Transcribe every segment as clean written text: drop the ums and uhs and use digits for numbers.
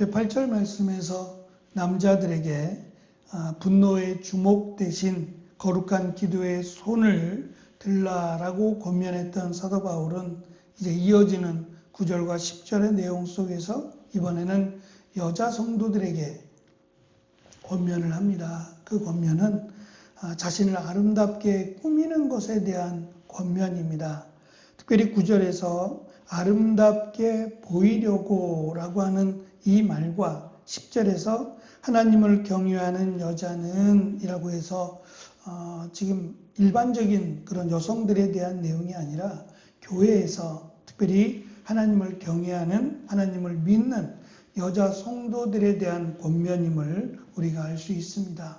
앞에 8절 말씀에서 남자들에게 분노의 주목 대신 거룩한 기도의 손을 들라라고 권면했던 사도 바울은 이제 이어지는 9절과 10절의 내용 속에서 이번에는 여자 성도들에게 권면을 합니다. 그 권면은 자신을 아름답게 꾸미는 것에 대한 권면입니다. 특별히 9절에서 아름답게 보이려고 라고 하는 이 말과 10절에서 하나님을 경외하는 여자는 이라고 해서 지금 일반적인 그런 여성들에 대한 내용이 아니라 교회에서 특별히 하나님을 경외하는, 하나님을 믿는 여자 성도들에 대한 권면임을 우리가 알 수 있습니다.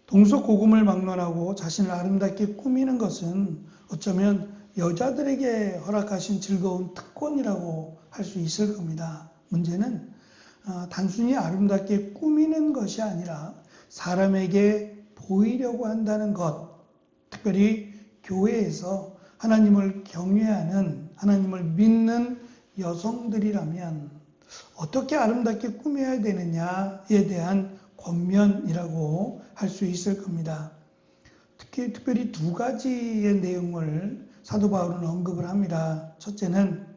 동서고금을 막론하고 자신을 아름답게 꾸미는 것은 어쩌면 여자들에게 허락하신 즐거운 특권이라고 할 수 있을 겁니다. 문제는 단순히 아름답게 꾸미는 것이 아니라 사람에게 보이려고 한다는 것, 특별히 교회에서 하나님을 경외하는, 하나님을 믿는 여성들이라면 어떻게 아름답게 꾸며야 되느냐에 대한 권면이라고 할 수 있을 겁니다. 특별히 두 가지의 내용을 사도 바울은 언급을 합니다. 첫째는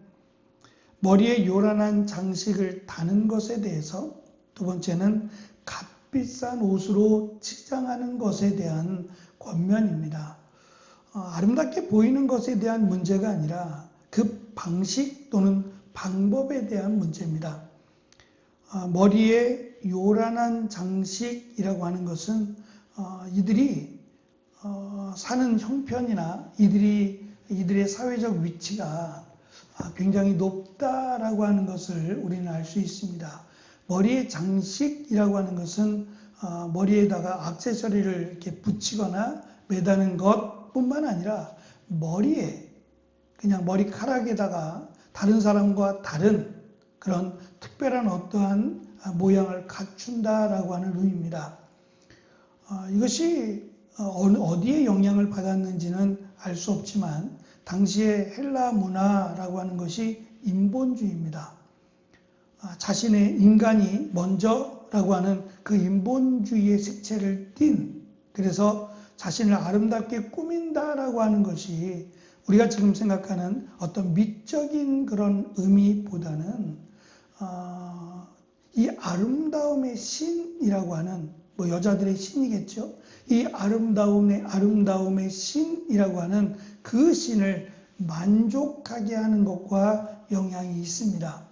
머리에 요란한 장식을 다는 것에 대해서, 두 번째는 값비싼 옷으로 치장하는 것에 대한 권면입니다. 아름답게 보이는 것에 대한 문제가 아니라 그 방식 또는 방법에 대한 문제입니다. 머리에 요란한 장식이라고 하는 것은 이들이 사는 형편이나 이들의 사회적 위치가 굉장히 높다라고 하는 것을 우리는 알 수 있습니다. 머리에 장식이라고 하는 것은 머리에다가 액세서리를 이렇게 붙이거나 매다는 것뿐만 아니라 머리에 그냥 머리카락에다가 다른 사람과 다른 그런 특별한 어떠한 모양을 갖춘다라고 하는 의미입니다. 이것이 어디에 영향을 받았는지는 알 수 없지만 당시의 헬라 문화라고 하는 것이 인본주의입니다. 자신의 인간이 먼저라고 하는 그 인본주의의 색채를 띤, 그래서 자신을 아름답게 꾸민다라고 하는 것이 우리가 지금 생각하는 어떤 미적인 그런 의미보다는 이 아름다움의 신이라고 하는, 여자들의 신이겠죠. 이 아름다움의 신이라고 하는 그 신을 만족하게 하는 것과 영향이 있습니다.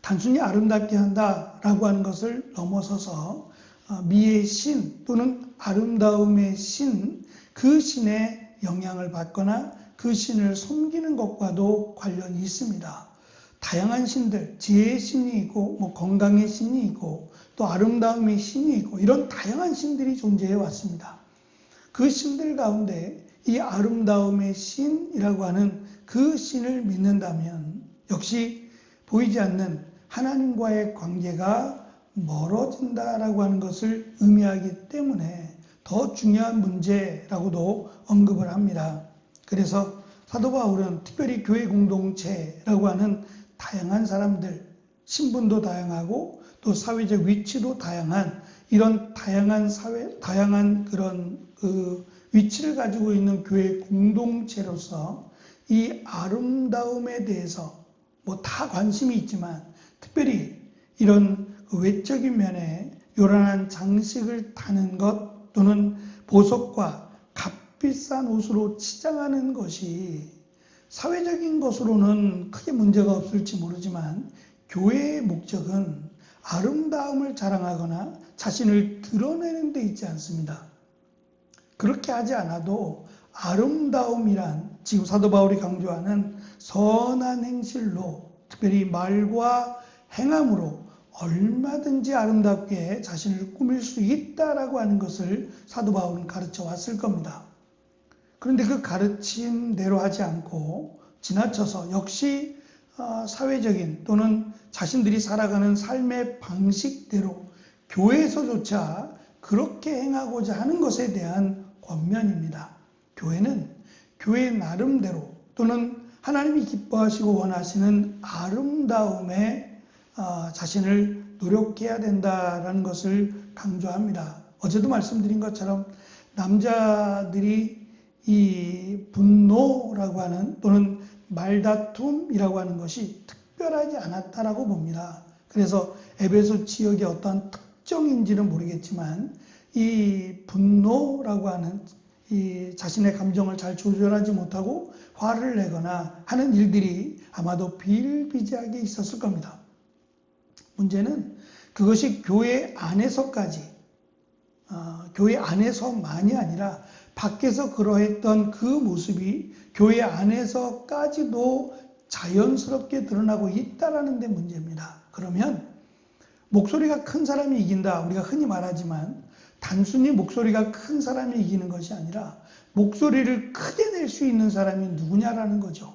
단순히 아름답게 한다라고 하는 것을 넘어서서 미의 신 또는 아름다움의 신, 그 신의 영향을 받거나 그 신을 섬기는 것과도 관련이 있습니다. 다양한 신들, 지혜의 신이 있고 건강의 신이 있고 또 아름다움의 신이 있고 이런 다양한 신들이 존재해 왔습니다. 그 신들 가운데 이 아름다움의 신이라고 하는 그 신을 믿는다면 역시 보이지 않는 하나님과의 관계가 멀어진다라고 하는 것을 의미하기 때문에 더 중요한 문제라고도 언급을 합니다. 그래서 사도 바울은 특별히 교회 공동체라고 하는 다양한 사람들, 신분도 다양하고 또 사회적 위치도 다양한 이런 다양한 그런 위치를 가지고 있는 교회 공동체로서 이 아름다움에 대해서 다 관심이 있지만 특별히 이런 외적인 면에 요란한 장식을 다는 것 또는 보석과 값비싼 옷으로 치장하는 것이 사회적인 것으로는 크게 문제가 없을지 모르지만 교회의 목적은 아름다움을 자랑하거나 자신을 드러내는 데 있지 않습니다. 그렇게 하지 않아도 아름다움이란 지금 사도 바울이 강조하는 선한 행실로 특별히 말과 행함으로 얼마든지 아름답게 자신을 꾸밀 수 있다라고 하는 것을 사도 바울은 가르쳐 왔을 겁니다. 그런데 그 가르침대로 하지 않고 지나쳐서 역시 사회적인 또는 자신들이 살아가는 삶의 방식대로 교회에서조차 그렇게 행하고자 하는 것에 대한 권면입니다. 교회는 교회 나름대로 또는 하나님이 기뻐하시고 원하시는 아름다움의 자신을 노력해야 된다라는 것을 강조합니다. 어제도 말씀드린 것처럼 남자들이 이 분노라고 하는 또는 말다툼이라고 하는 것이 특별하지 않았다라고 봅니다. 그래서 에베소 지역의 어떤 특정인지는 모르겠지만 이 분노라고 하는 이 자신의 감정을 잘 조절하지 못하고 화를 내거나 하는 일들이 아마도 비일비재하게 있었을 겁니다. 문제는 그것이 교회 안에서까지, 교회 안에서만이 아니라 밖에서 그러했던 그 모습이 교회 안에서까지도 자연스럽게 드러나고 있다는 데 문제입니다. 그러면 목소리가 큰 사람이 이긴다, 우리가 흔히 말하지만 단순히 목소리가 큰 사람이 이기는 것이 아니라 목소리를 크게 낼 수 있는 사람이 누구냐라는 거죠.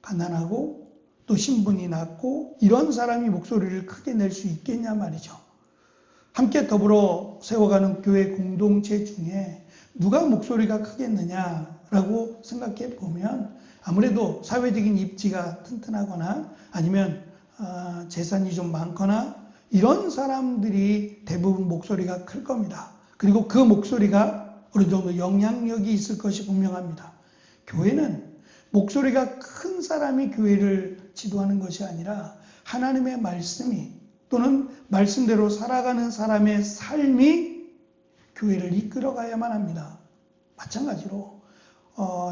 가난하고 또 신분이 낮고 이런 사람이 목소리를 크게 낼 수 있겠냐 말이죠. 함께 더불어 세워가는 교회 공동체 중에 누가 목소리가 크겠느냐라고 생각해 보면 아무래도 사회적인 입지가 튼튼하거나 아니면 재산이 좀 많거나 이런 사람들이 대부분 목소리가 클 겁니다. 그리고 그 목소리가 어느 정도 영향력이 있을 것이 분명합니다. 교회는 목소리가 큰 사람이 교회를 지도하는 것이 아니라 하나님의 말씀이 또는 말씀대로 살아가는 사람의 삶이 교회를 이끌어가야만 합니다. 마찬가지로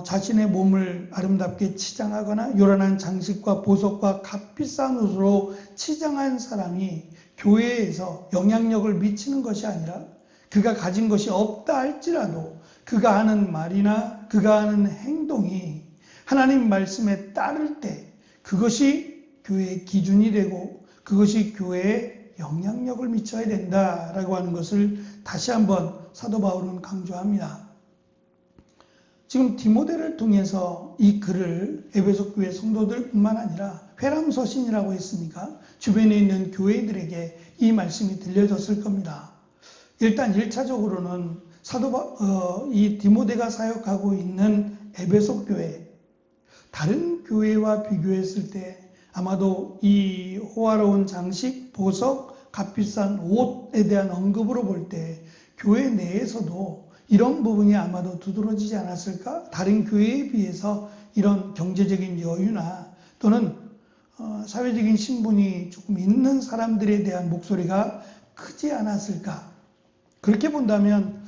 자신의 몸을 아름답게 치장하거나 요란한 장식과 보석과 값비싼 옷으로 치장한 사람이 교회에서 영향력을 미치는 것이 아니라 그가 가진 것이 없다 할지라도 그가 하는 말이나 그가 하는 행동이 하나님 말씀에 따를 때 그것이 교회의 기준이 되고 그것이 교회에 영향력을 미쳐야 된다라고 하는 것을 다시 한번 사도 바울은 강조합니다. 지금 디모데를 통해서 이 글을 에베소 교회 성도들뿐만 아니라 회람서신이라고 했으니까 주변에 있는 교회들에게 이 말씀이 들려졌을 겁니다. 일단 1차적으로는 이 디모데가 사역하고 있는 에베소 교회, 다른 교회와 비교했을 때 아마도 이 호화로운 장식, 보석, 값비싼 옷에 대한 언급으로 볼 때 교회 내에서도 이런 부분이 아마도 두드러지지 않았을까? 다른 교회에 비해서 이런 경제적인 여유나 또는 사회적인 신분이 조금 있는 사람들에 대한 목소리가 크지 않았을까? 그렇게 본다면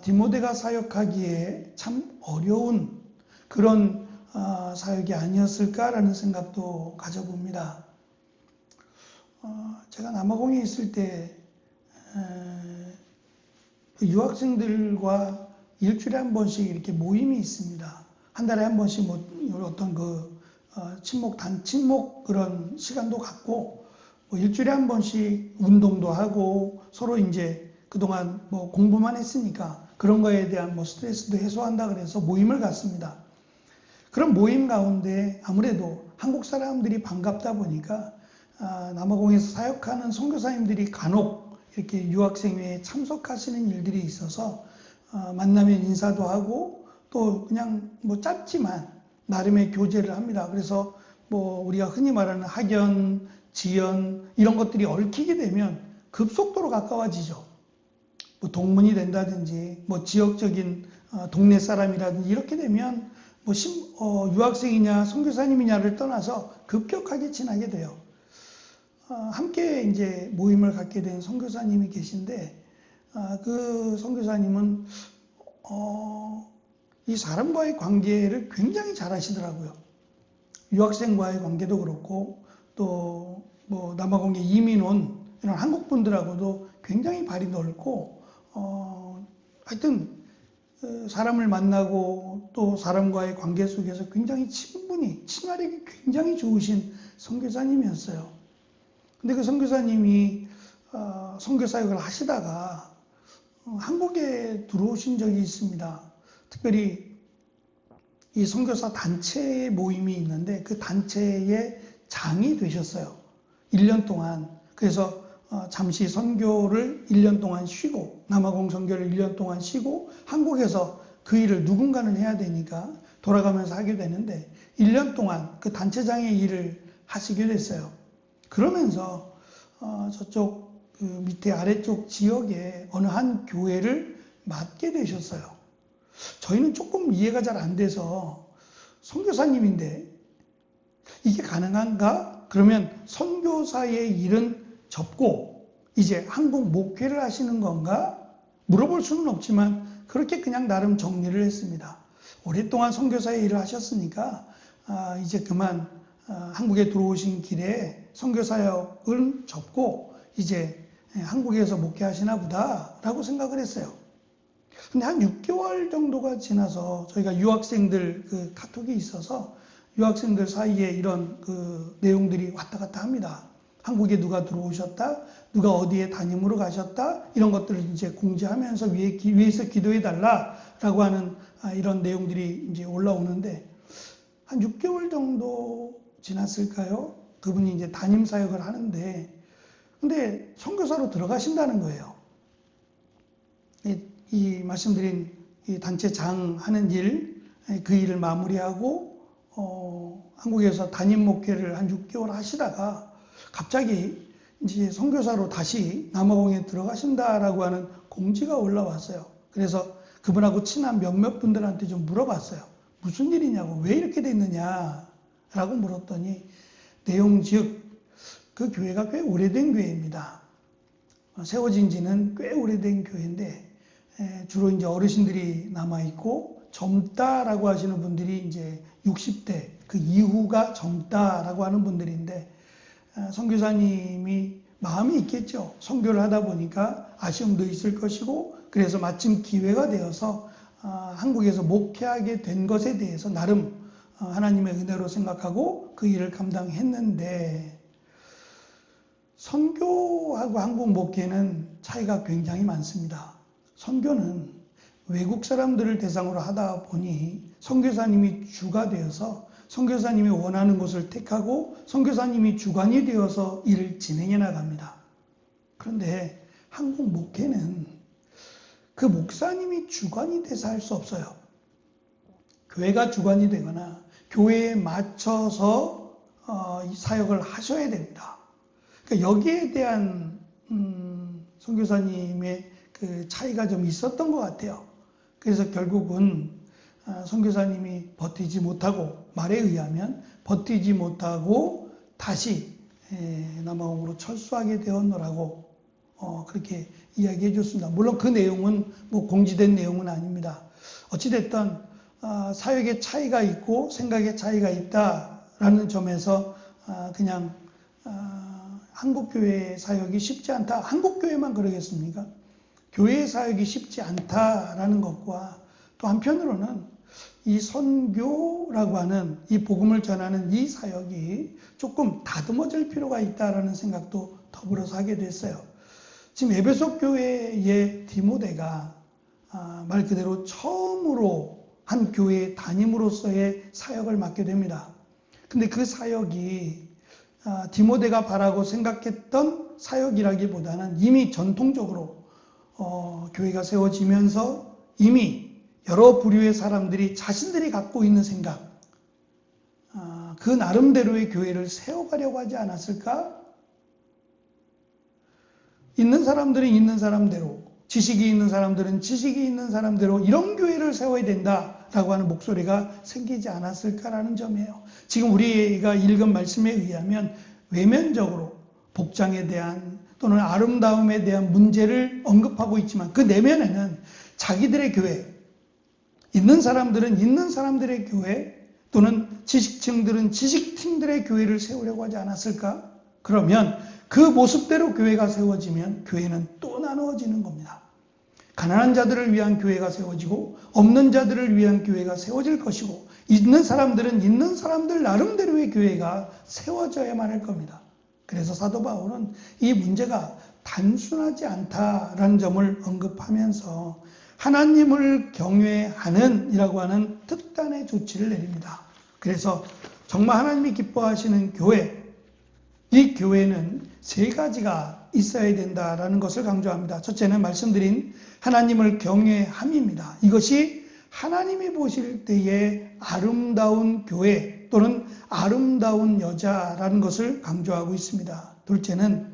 디모데가 사역하기에 참 어려운 그런 사역이 아니었을까라는 생각도 가져봅니다. 제가 남아공에 있을 때 유학생들과 일주일에 한 번씩 이렇게 모임이 있습니다. 한 달에 한 번씩 어떤 친목 그런 시간도 갖고 일주일에 한 번씩 운동도 하고 서로 이제 그동안 공부만 했으니까 그런 거에 대한 스트레스도 해소한다 그래서 모임을 갖습니다. 그런 모임 가운데 아무래도 한국 사람들이 반갑다 보니까 남아공에서 사역하는 선교사님들이 간혹 이렇게 유학생회에 참석하시는 일들이 있어서 만나면 인사도 하고 또 그냥 짧지만 나름의 교제를 합니다. 그래서 우리가 흔히 말하는 학연, 지연 이런 것들이 얽히게 되면 급속도로 가까워지죠. 동문이 된다든지 지역적인 동네 사람이라든지 이렇게 되면 유학생이냐 선교사님이냐를 떠나서 급격하게 친하게 돼요. 함께 이제 모임을 갖게 된 선교사님이 계신데 그 선교사님은 이 사람과의 관계를 굉장히 잘 하시더라고요. 유학생과의 관계도 그렇고 또 남아공에 이민 온 이런 한국 분들하고도 굉장히 발이 넓고 하여튼 사람을 만나고 또 사람과의 관계 속에서 굉장히 친화력이 굉장히 좋으신 선교사님이었어요. 근데 그 선교사님이 선교 사역을 하시다가 한국에 들어오신 적이 있습니다. 특별히 이 선교사 단체 모임이 있는데 그 단체의 장이 되셨어요. 1년 동안. 그래서 잠시 선교를 1년 동안 쉬고 남아공 선교를 1년 동안 쉬고 한국에서 그 일을 누군가는 해야 되니까 돌아가면서 하게 되는데 1년 동안 그 단체장의 일을 하시게 됐어요. 그러면서 저쪽 그 밑에 아래쪽 지역에 어느 한 교회를 맡게 되셨어요. 저희는 조금 이해가 잘 안 돼서 선교사님인데 이게 가능한가? 그러면 선교사의 일은 접고 이제 한국 목회를 하시는 건가? 물어볼 수는 없지만 그렇게 그냥 나름 정리를 했습니다. 오랫동안 선교사의 일을 하셨으니까 이제 그만 한국에 들어오신 길에 선교사역을 접고 이제 한국에서 목회하시나 보다라고 생각을 했어요. 근데 한 6개월 정도가 지나서 저희가 유학생들 그 카톡이 있어서 유학생들 사이에 이런 그 내용들이 왔다 갔다 합니다. 한국에 누가 들어오셨다, 누가 어디에 담임으로 가셨다, 이런 것들을 이제 공지하면서 위에서 기도해달라라고 하는 이런 내용들이 이제 올라오는데 한 6개월 정도 지났을까요? 그분이 이제 담임 사역을 하는데 근데 선교사로 들어가신다는 거예요. 이 말씀드린 이 단체장 하는 일, 그 일을 마무리하고 한국에서 담임 목회를 한 6개월 하시다가 갑자기 이제 선교사로 다시 남아공에 들어가신다라고 하는 공지가 올라왔어요. 그래서 그분하고 친한 몇몇 분들한테 좀 물어봤어요. 무슨 일이냐고, 왜 이렇게 됐느냐라고 물었더니 내용 즉 그 교회가 꽤 오래된 교회입니다. 세워진 지는 꽤 오래된 교회인데 주로 이제 어르신들이 남아있고 젊다라고 하시는 분들이 이제 60대 그 이후가 젊다라고 하는 분들인데 선교사님이 마음이 있겠죠. 선교를 하다 보니까 아쉬움도 있을 것이고 그래서 마침 기회가 되어서 한국에서 목회하게 된 것에 대해서 나름 하나님의 은혜로 생각하고 그 일을 감당했는데 선교하고 한국 목회는 차이가 굉장히 많습니다. 선교는 외국 사람들을 대상으로 하다 보니 선교사님이 주가 되어서 선교사님이 원하는 곳을 택하고 선교사님이 주관이 되어서 일을 진행해 나갑니다. 그런데 한국 목회는 그 목사님이 주관이 돼서 할 수 없어요. 교회가 주관이 되거나 교회에 맞춰서 사역을 하셔야 됩니다. 그러니까 여기에 대한 선교사님의 그 차이가 좀 있었던 것 같아요. 그래서 결국은 선교사님이 버티지 못하고 말에 의하면 버티지 못하고 다시 남아공으로 철수하게 되었노라고 그렇게 이야기해 줬습니다. 물론 그 내용은 뭐 공지된 내용은 아닙니다. 어찌됐든 사역의 차이가 있고 생각의 차이가 있다라는 점에서 그냥 한국교회 사역이 쉽지 않다. 한국교회만 그러겠습니까? 교회 사역이 쉽지 않다라는 것과 또 한편으로는 이 선교라고 하는 이 복음을 전하는 이 사역이 조금 다듬어질 필요가 있다라는 생각도 더불어서 하게 됐어요. 지금 에베소 교회의 디모데가 말 그대로 처음으로 한 교회의 담임으로서의 사역을 맡게 됩니다. 근데 그 사역이 디모데가 바라고 생각했던 사역이라기보다는 이미 전통적으로 교회가 세워지면서 이미 여러 부류의 사람들이 자신들이 갖고 있는 생각, 그 나름대로의 교회를 세워가려고 하지 않았을까? 있는 사람들은 있는 사람대로, 지식이 있는 사람들은 지식이 있는 사람대로 이런 교회를 세워야 된다라고 하는 목소리가 생기지 않았을까라는 점이에요. 지금 우리가 읽은 말씀에 의하면 외면적으로 복장에 대한 또는 아름다움에 대한 문제를 언급하고 있지만 그 내면에는 자기들의 교회, 있는 사람들은 있는 사람들의 교회 또는 지식층들은 지식층들의 교회를 세우려고 하지 않았을까? 그러면 그 모습대로 교회가 세워지면 교회는 또 나누어지는 겁니다. 가난한 자들을 위한 교회가 세워지고 없는 자들을 위한 교회가 세워질 것이고 있는 사람들은 있는 사람들 나름대로의 교회가 세워져야만 할 겁니다. 그래서 사도 바울은 이 문제가 단순하지 않다라는 점을 언급하면서 하나님을 경외하는 이라고 하는 특단의 조치를 내립니다. 그래서 정말 하나님이 기뻐하시는 교회, 이 교회는 세 가지가 있어야 된다라는 것을 강조합니다. 첫째는 말씀드린 하나님을 경외함입니다. 이것이 하나님이 보실 때의 아름다운 교회 또는 아름다운 여자라는 것을 강조하고 있습니다. 둘째는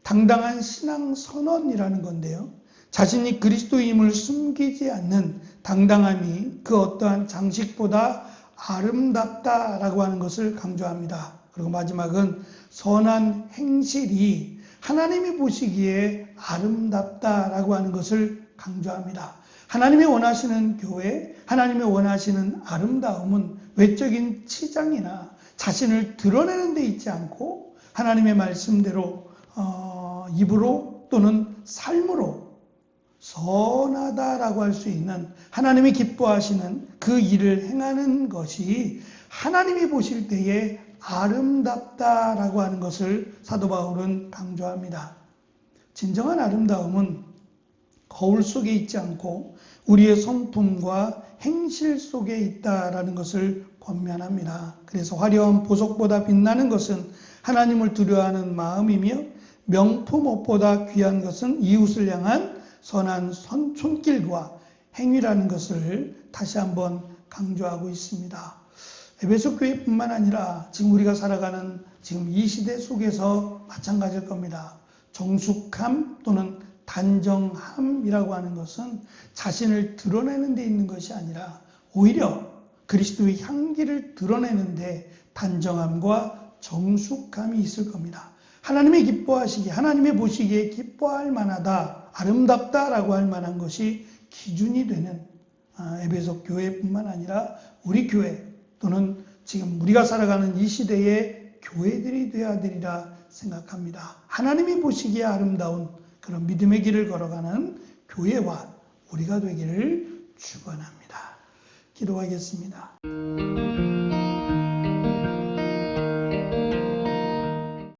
당당한 신앙 선언이라는 건데요. 자신이 그리스도임을 숨기지 않는 당당함이 그 어떠한 장식보다 아름답다라고 하는 것을 강조합니다. 그리고 마지막은 선한 행실이 하나님이 보시기에 아름답다라고 하는 것을 강조합니다. 하나님이 원하시는 교회, 하나님이 원하시는 아름다움은 외적인 치장이나 자신을 드러내는 데 있지 않고 하나님의 말씀대로 입으로 또는 삶으로 선하다라고 할 수 있는 하나님이 기뻐하시는 그 일을 행하는 것이 하나님이 보실 때에 아름답다라고 하는 것을 사도 바울은 강조합니다. 진정한 아름다움은 거울 속에 있지 않고 우리의 성품과 행실 속에 있다라는 것을 권면합니다. 그래서 화려한 보석보다 빛나는 것은 하나님을 두려워하는 마음이며 명품 옷보다 귀한 것은 이웃을 향한 선한 손길과 행위라는 것을 다시 한번 강조하고 있습니다. 에베소 교회뿐만 아니라 지금 우리가 살아가는 지금 이 시대 속에서 마찬가지일 겁니다. 정숙함 또는 단정함이라고 하는 것은 자신을 드러내는 데 있는 것이 아니라 오히려 그리스도의 향기를 드러내는 데 단정함과 정숙함이 있을 겁니다. 하나님이 기뻐하시기에, 하나님이 보시기에 기뻐할 만하다, 아름답다라고 할 만한 것이 기준이 되는 에베소 교회뿐만 아니라 우리 교회 또는 지금 우리가 살아가는 이 시대의 교회들이 되어야 되리라 생각합니다. 하나님이 보시기에 아름다운 그런 믿음의 길을 걸어가는 교회와 우리가 되기를 축원합니다. 기도하겠습니다.